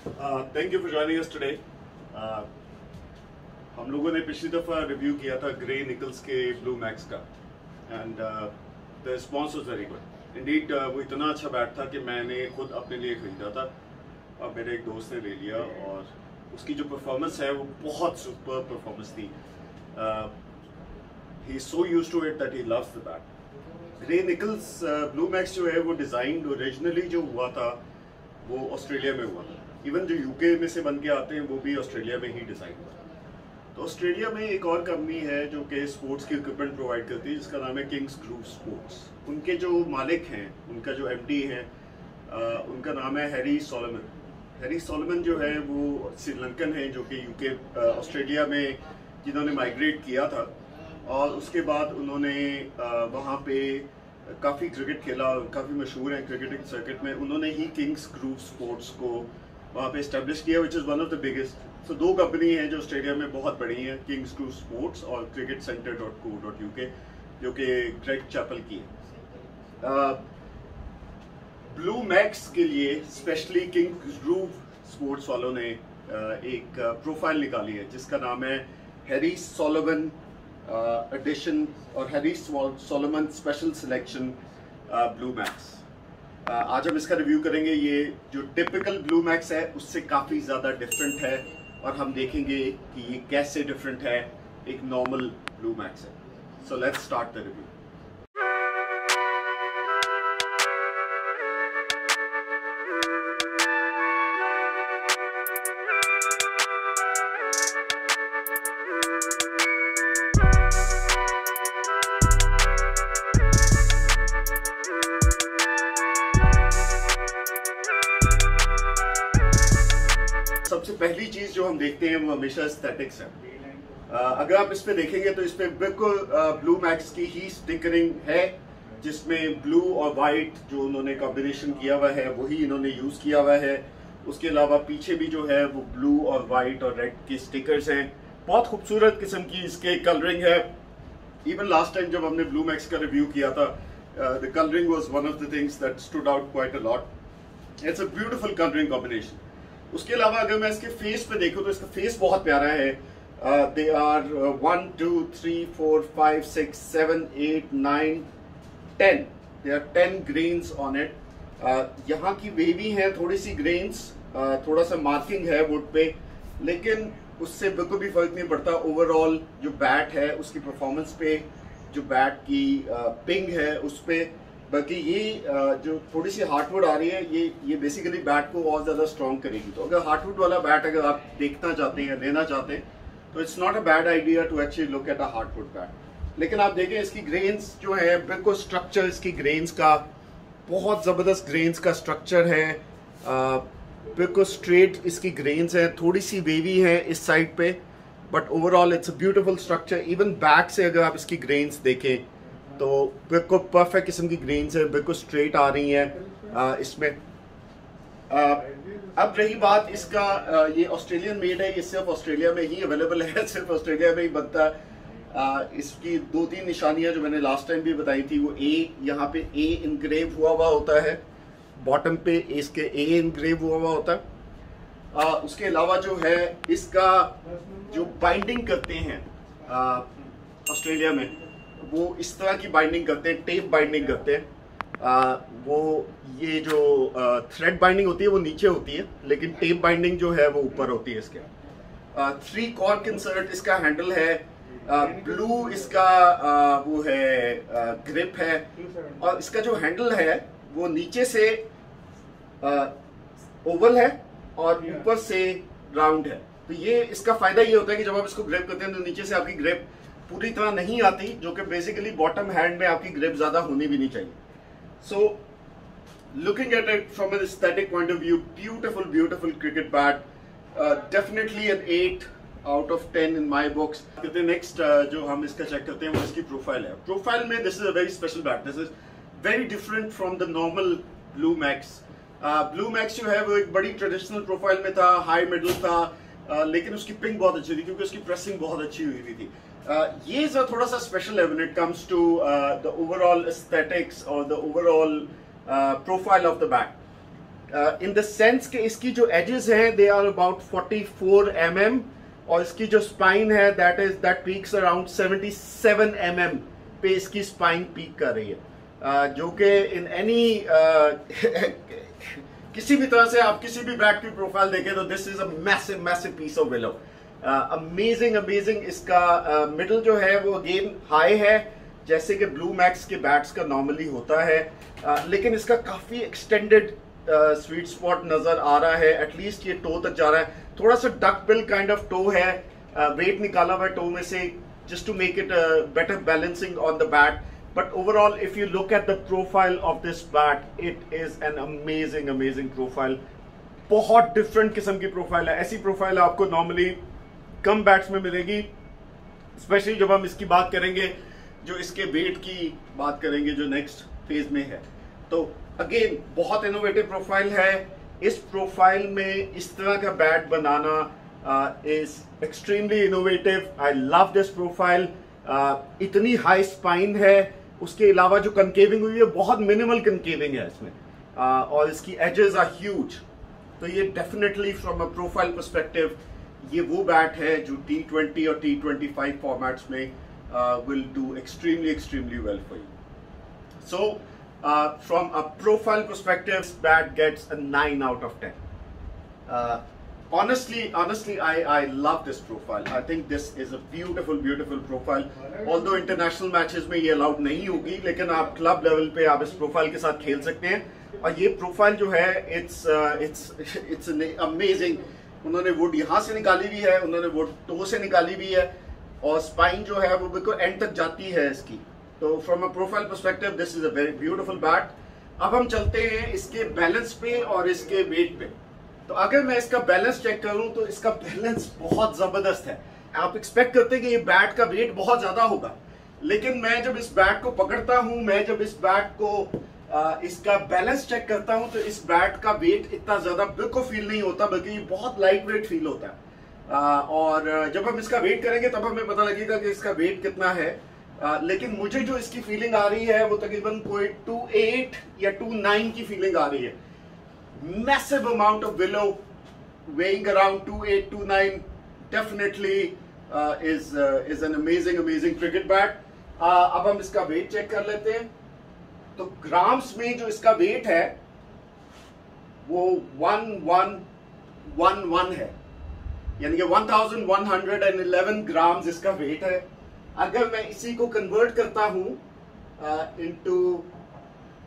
Thank you for joining us today. हम लोगों ने पिछली दफ़ा रिव्यू किया था ग्रे निकल्स के ब्लू मैक्स का and the response was very good Indeed. वो इतना अच्छा बैट था कि मैंने खुद अपने लिए ख़रीदा था और मेरे एक दोस्त ने ले लिया और उसकी जो परफॉर्मेंस है वो बहुत सुपर परफॉर्मेंस थी। He is so used to it that he loves the bat. Gray Nicolls Blue Max जो है वो डिज़ाइन ओरिजिनली जो हुआ था वो ऑस्ट्रेलिया में हुआ था। इवन जो यूके में से बन के आते हैं वो भी ऑस्ट्रेलिया में ही डिज़ाइन हुआ। तो ऑस्ट्रेलिया में एक और कंपनी है जो कि स्पोर्ट्स की इक्विपमेंट प्रोवाइड करती है जिसका नाम है किंग्स ग्रूव स्पोर्ट्स। उनके जो मालिक हैं, उनका जो एमडी है, उनका नाम है हैरी सोलोमन। हैरी सोलोमन जो है वो श्रीलंकन है जो कि यूके ऑस्ट्रेलिया में जिन्होंने माइग्रेट किया था और उसके बाद उन्होंने वहाँ पे काफ़ी क्रिकेट खेला, काफ़ी मशहूर हैं क्रिकेटिंग सर्किट में। उन्होंने ही किंग्स ग्रूव स्पोर्ट्स को वहाँ पे इस्टेब्लिश किया which is one of the biggest. तो दो कंपनी हैं जो ऑस्ट्रेलिया में बहुत बड़ी हैं, किंग्स ग्रूव स्पोर्ट्स और cricketcenter.co.uk जो कि ग्रेग चैपल की है। ब्लू मैक्स के लिए स्पेशली किंग्स ग्रूव स्पोर्ट्स वालों ने एक प्रोफाइल निकाली है जिसका नाम है हैरी सोलोमन एडिशन और Harry Solomon special selection blue max. आज हम इसका रिव्यू करेंगे। ये जो टिपिकल ब्लू मैक्स है उससे काफ़ी ज़्यादा डिफरेंट है और हम देखेंगे कि ये कैसे डिफरेंट है एक नॉर्मल ब्लू मैक्स है। So let's start the review. सबसे पहली चीज जो हम देखते हैं वो हमेशा एस्थेटिक्स है। अगर आप इस पे देखेंगे तो इस पे बिल्कुल ब्लू मैक्स की ही स्टिकरिंग है जिसमें ब्लू और वाइट जो उन्होंने कॉम्बिनेशन किया हुआ है वही इन्होंने यूज किया हुआ है। उसके अलावा पीछे भी जो है वो ब्लू और वाइट और रेड के स्टिकर्स हैं। बहुत खूबसूरत किस्म की इसके कलरिंग है। इवन लास्ट टाइम जब हमने ब्लू मैक्स का रिव्यू किया था the colouring was one of the things that stood out quite a lot. It's a beautiful colouring combination. उसके अलावा अगर मैं इसके फेस पे देखूं तो इसका फेस बहुत प्यारा है। They are 1 2 3 4 5 6 7 8 9 10 they are 10 grains on it. यहाँ की वेवी है थोड़ी सी ग्रेन्स, थोड़ा सा मार्किंग है वुड पे, लेकिन उससे बिल्कुल भी फर्क नहीं पड़ता। ओवरऑल जो बैट है उसकी परफॉर्मेंस पे, जो बैट की पिंग है उस पे। बाकी ये जो थोड़ी सी हार्टवुड आ रही है ये बेसिकली बैट को और ज्यादा स्ट्रॉन्ग करेगी। तो अगर हार्टवुड वाला बैट अगर आप देखना चाहते हैं, लेना चाहते हैं, तो it's not a bad idea to actually look at a heartwood bat. लेकिन आप देखें इसकी ग्रेन्स जो है बिल्कुल स्ट्रक्चर इसकी ग्रेन्स का बहुत जबरदस्त ग्रेन्स का स्ट्रक्चर है। बिल्कुल स्ट्रेट इसकी ग्रेन्स है, थोड़ी सी वेवी है इस साइड पे, but overall it's a beautiful structure. Even back से अगर आप इसकी ग्रेन्स देखें तो बिल्कुल परफेक्ट किस्म की ग्रेन्स है, बिल्कुल स्ट्रेट आ रही हैं इसमें। अब रही बात इसका, ये ऑस्ट्रेलियन मेड है, ये सिर्फ ऑस्ट्रेलिया में ही अवेलेबल है, सिर्फ ऑस्ट्रेलिया में ही बनता है। इसकी 2-3 निशानियां जो मैंने लास्ट टाइम भी बताई थी वो यहाँ पे ए इनग्रेव हुआ होता है, बॉटम पे इसके ए इनग्रेव हुआ होता है। उसके अलावा जो है इसका जो बाइंडिंग करते हैं ऑस्ट्रेलिया में वो इस तरह की बाइंडिंग करते हैं, टेप बाइंडिंग करते हैं। वो ये जो थ्रेड बाइंडिंग होती है वो नीचे होती है, लेकिन टेप बाइंडिंग जो है वो ऊपर होती है इसके। 3 कॉर्क इंसर्ट इसका हैंडल है। ब्लू इसका वो है ग्रिप है और इसका जो हैंडल है वो नीचे से ओवल है और ऊपर से राउंड है। तो ये इसका फायदा ये होता है कि जब आप इसको ग्रिप करते हैं तो नीचे से आपकी ग्रिप पूरी तरह नहीं आती, जो कि बेसिकली बॉटम हैंड में आपकी ग्रिप ज्यादा होनी भी नहीं चाहिए। So looking at it from an aesthetic point of view, beautiful cricket bat, definitely an 8 out of 10 in my books. कहते हैं नेक्स्ट जो हम इसका चेक करते हैं वो इसकी प्रोफाइल है। प्रोफाइल में this is a very special bet, this is very different from the normal blue max. Blue Max जो है वो एक बड़ी ट्रेडिशनल प्रोफाइल में था, हाई मिडल था, लेकिन उसकी पिंग बहुत अच्छी थी क्योंकि उसकी प्रेसिंग बहुत अच्छी हुई थी। ये थोड़ा सा स्पेशल है when it comes to the overall aesthetics or the overall profile of the bat. In the sense कि इसकी जो एजेस हैं दे आर अबाउट 44 mm और इसकी जो स्पाइन है दैट पीक्स अराउंड 77 mm पे इसकी स्पाइन पीक कर रही है, जो कि इन एनी किसी भी तरह से आप किसी भी बैट की प्रोफाइल देखें तो this is a massive massive piece of willow. Amazing इसका मिडल जो है वो अगेन हाई है जैसे कि ब्लू मैक्स के बैट्स का नॉर्मली होता है, लेकिन इसका काफी एक्सटेंडेड स्वीट स्पॉट नजर आ रहा है, एटलीस्ट ये टो तक जा रहा है। थोड़ा सा duck bill kind of toe है, वेट निकाला हुआ है टो में से just to make it better balancing on the bat, but overall if you look at the profile of this bat, it is an amazing profile। बहुत different किस्म की profile है, ऐसी प्रोफाइल आपको नॉर्मली कम बैट्स में मिलेगी, स्पेशली जब हम इसकी बात करेंगे जो इसके वेट की बात करेंगे जो नेक्स्ट फेज में है। तो अगेन बहुत इनोवेटिव प्रोफाइल है। इस प्रोफाइल में इस तरह का bat banana is extremely innovative। I love this profile। इतनी हाई स्पाइन है, उसके अलावा जो कंकेविंग हुई है बहुत मिनिमल कंकेविंग है इसमें, और इसकी एजेस आर ह्यूज। तो ये definitely from a profile perspective ये वो बैट है जो T20 और T25 फॉर्मेट्स में will do extremely well for you। So from a profile perspective, this bat gets a 9 out of 10। Honestly, I love this profile। I think this is a beautiful profile। Although international matches में ये allowed नहीं होगी, लेकिन आप club level पे आप इस profile के साथ खेल सकते हैं। और ये प्रोफाइल जो है it's amazing। उन्होंने वुड यहाँ से निकाली भी है, उन्होंने वुड टो से निकाली भी है, और स्पाइन जो है वो बिल्कुल एंड तक जाती है इसकी। तो from a profile perspective this is a very beautiful bat. अब हम चलते हैं इसके बैलेंस पे और इसके वेट पे। तो अगर मैं इसका बैलेंस चेक करूं तो इसका बैलेंस बहुत जबरदस्त है। आप एक्सपेक्ट करते हैं कि ये बैट का वेट बहुत ज्यादा होगा, लेकिन मैं जब इस बैट को पकड़ता हूं, मैं जब इस बैट को इसका बैलेंस चेक करता हूं तो इस बैट का वेट इतना ज्यादा बिल्कुल फील नहीं होता, बल्कि ये बहुत लाइट वेट फील होता है। और जब हम इसका वेट करेंगे तब हमें पता लगेगा कि इसका वेट कितना है। लेकिन मुझे जो इसकी फीलिंग आ रही है वो तकरीबन कोई 28 या 29 की फीलिंग आ रही है। Massive amount of willow, weighing around 28-29, definitely is an amazing cricket bat। अब हम इसका वेट चेक कर लेते हैं। तो ग्राम्स में जो इसका वेट है वो 1111 है, यानी कि 1111 ग्राम्स इसका वेट है। अगर मैं इसी को कन्वर्ट करता हूं into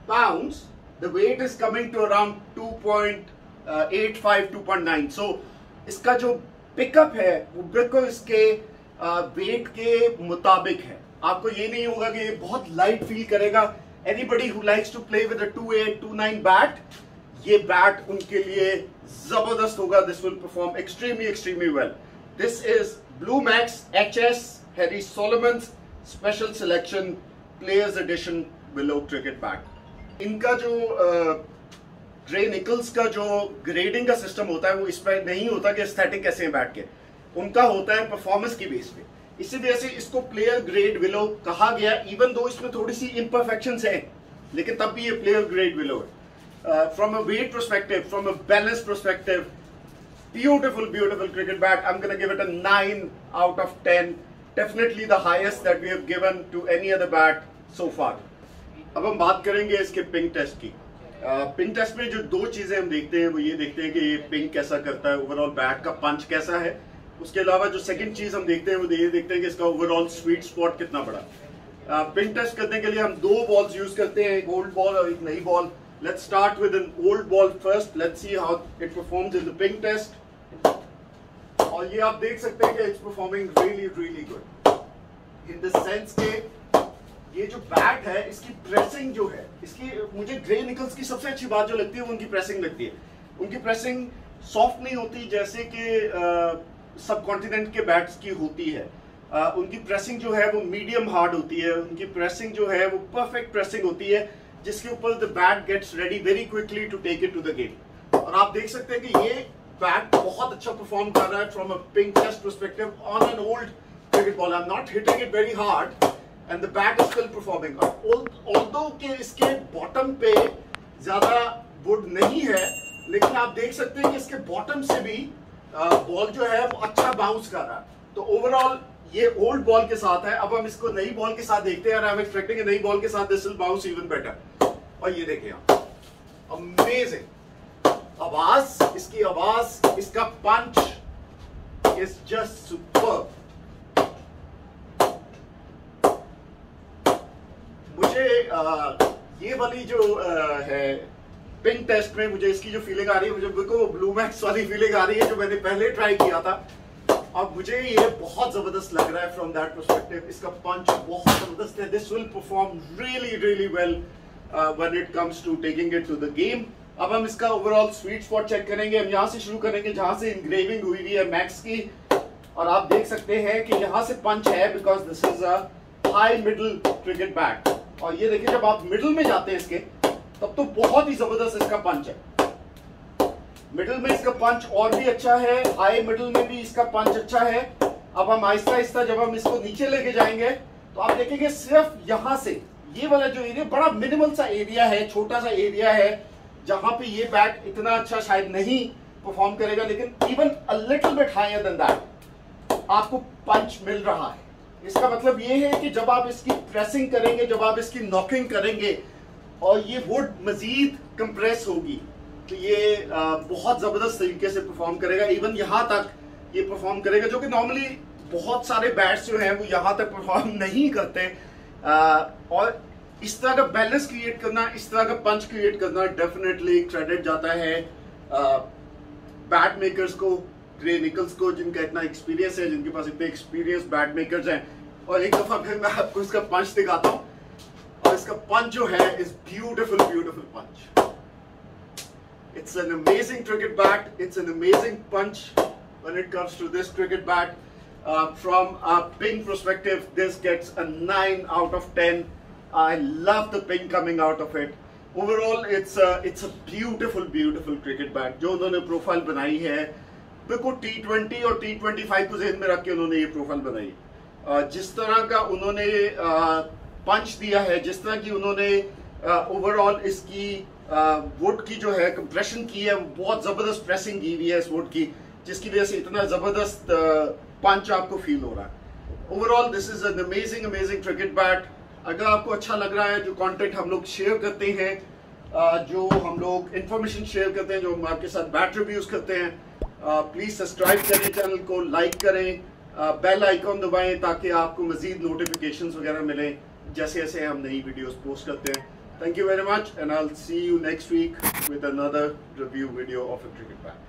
pounds, the weight is coming to around 2.85 2.9। so इसका जो पिकअप है वो बिल्कुल इसके वेट के मुताबिक है। आपको ये नहीं होगा कि ये बहुत लाइट फील करेगा। anybody who likes to play with a 28-29 bat, ये बैट उनके लिए जबरदस्त होगा। this will perform extremely well। this is Blue Max HS Harry Solomon's special selection players edition willow cricket bat। इनका जो ग्रे निकल्स का जो ग्रेडिंग का सिस्टम होता है वो इस पर नहीं होता कि एस्थेटिक कैसे हैं बैट के, उनका होता है परफॉर्मेंस की बेस पे। इसी वजह से इसको प्लेयर ग्रेड विलो कहा गया, इवन दो इसमें थोड़ी सी इम्परफेक्शंस है, लेकिन तब भी ये प्लेयर ग्रेड विलो है। From a weight perspective, from a balance perspective, beautiful cricket bat. I am gonna give it a 9 out of 10, definitely the highest that we have given to any other bat so far. अब हम बात करेंगे इसके ping test की। Ping test में जो दो चीजें हम देखते हैं वो ये देखते हैं कि ये पिंग कैसा करता है, ओवरऑल बैट का पंच कैसा है। उसके अलावा जो सेकंड चीज हम देखते हैं वो ये देखते हैं कि इसका ओवरऑल स्वीट स्पॉट कितना बड़ा। पिंग टेस्ट करने के लिए हम दो बॉल्स यूज करते हैं, एक ओल्ड बॉल और एक नई ball. Let's start with an old ball first. Let's see how it performs in the ping test. और ये आप देख सकते हैं कि it's performing really good in the sense के ये जो बैट है इसकी प्रेसिंग जो है, इसकी मुझे ग्रे निकल्स की सबसे अच्छी बात जो लगती है वो उनकी प्रेसिंग लगती है। उनकी प्रेसिंग सॉफ्ट नहीं होती जैसे कि सब कॉन्टिनेंट के बैट्स की होती है। उनकी प्रेसिंग जो है वो मीडियम हार्ड होती है, उनकी प्रेसिंग जो है वो परफेक्ट प्रेसिंग होती है जिसके ऊपर the bat gets ready very quickly to take it to the game. और आप देख सकते हैं कि ये बैट बहुत अच्छा परफॉर्म कर रहा है from a ping test perspective on an old cricket ball. I am not hitting it very hard and the bat is still performing। although के इसके बॉटम पे ज्यादा वुड नहीं है, लेकिन आप देख सकते हैं कि इसके बॉटम से भी बॉल जो है वो अच्छा बाउंस कर रहा है। तो ओवरऑल ये ओल्ड बॉल के साथ है। अब हम इसको नई बॉल के साथ देखते हैं, आई एम एक्सपेक्टिंग नई बॉल के साथ this will bounce even better. और ये देखिए आप, अमेजिंग आवाज, इसकी आवाज, इसका पंच इज जस्ट सुपर्ब। मुझे ये वाली जो है पिंक टेस्ट में मुझे इसकी जो फीलिंग आ रही है, मुझे बिल्कुल ब्लू मैक्स वाली फीलिंग आ रही है जो मैंने पहले ट्राई किया था। और मुझे ये बहुत जबरदस्त लग रहा है फ्रॉम दैट पर्सपेक्टिव। इसका पंच बहुत जबरदस्त है। This will perform really really well when it comes to taking it to the game. अब हम इसका ओवरऑल स्वीट स्पॉट चेक करेंगे। हम यहाँ से शुरू करेंगे जहां से इंग्रेविंग हुई हुई है मैक्स की, और आप देख सकते हैं कि यहाँ से पंच है because this is a high middle cricket bat. और ये देखिए जब आप मिडल में जाते हैं इसके, तब तो बहुत ही जबरदस्त इसका पंच है। मिडल में इसका पंच और भी अच्छा है, हाई मिडल में भी इसका पंच अच्छा है। अब हम आहिस्ता आहिस्ता जब हम इसको नीचे लेके जाएंगे तो आप देखेंगे सिर्फ यहां से ये वाला जो एरिया बड़ा मिनिमल सा एरिया है, छोटा सा एरिया है जहां पे ये बैट इतना अच्छा शायद नहीं परफॉर्म करेगा, लेकिन even a little bit higher than that आपको पंच मिल रहा है। इसका मतलब ये है कि जब आप इसकी प्रेसिंग करेंगे, जब आप इसकी नॉकिंग करेंगे और ये वुड मजीद कंप्रेस होगी, तो ये बहुत जबरदस्त तरीके से परफॉर्म करेगा। इवन यहां तक ये परफॉर्म करेगा, जो कि नॉर्मली बहुत सारे बैट्स जो हैं वो यहां तक परफॉर्म नहीं करते। और इस तरह का बैलेंस क्रिएट करना, इस तरह का पंच क्रिएट करना डेफिनेटली क्रेडिट जाता है बैट मेकर्स को, ग्रे निकल्स को, जिनका इतना एक्सपीरियंस है, जिनके पास इतने एक्सपीरियंस बैट मेकर्स हैं। और एक दफा फिर मैं आपको इसका पंच दिखाता हूं, और इसका पंच जो है is beautiful beautiful punch. It's an amazing cricket bat. It's an amazing punch when it comes to this cricket bat. From a ping perspective, this gets a 9 out of 10. I love the ping coming out of it. Overall, it's a beautiful, beautiful cricket bat. जो उन्होंने profile बनाई है, बिल्कुल T20 और T25 को ज़हन में रख के उन्होंने ये प्रोफाइल बनाई। जिस तरह का उन्होंने पंच दिया है, जिस तरह की उन्होंने ओवरऑल इसकी वुड की जो है कंप्रेशन की है, बहुत जबरदस्त प्रेसिंग की हुई है इस वुड की, जिसकी वजह से इतना जबरदस्त पंच आपको फील हो रहा है। Overall this is an amazing amazing cricket bat. अगर आपको अच्छा लग रहा है जो कंटेंट हम लोग शेयर करते हैं, जो हम लोग इंफॉर्मेशन शेयर करते हैं, जो हम आपके साथ बैट रिव्यूज करते हैं, प्लीज सब्सक्राइब करें चैनल को, लाइक करें, बेल आइकॉन दबाएं ताकि आपको मजीद नोटिफिकेशंस वगैरह मिलें जैसे जैसे हम नई वीडियोस पोस्ट करते हैं। Thank you very much, and I'll see you next week with another review video of a cricket bat.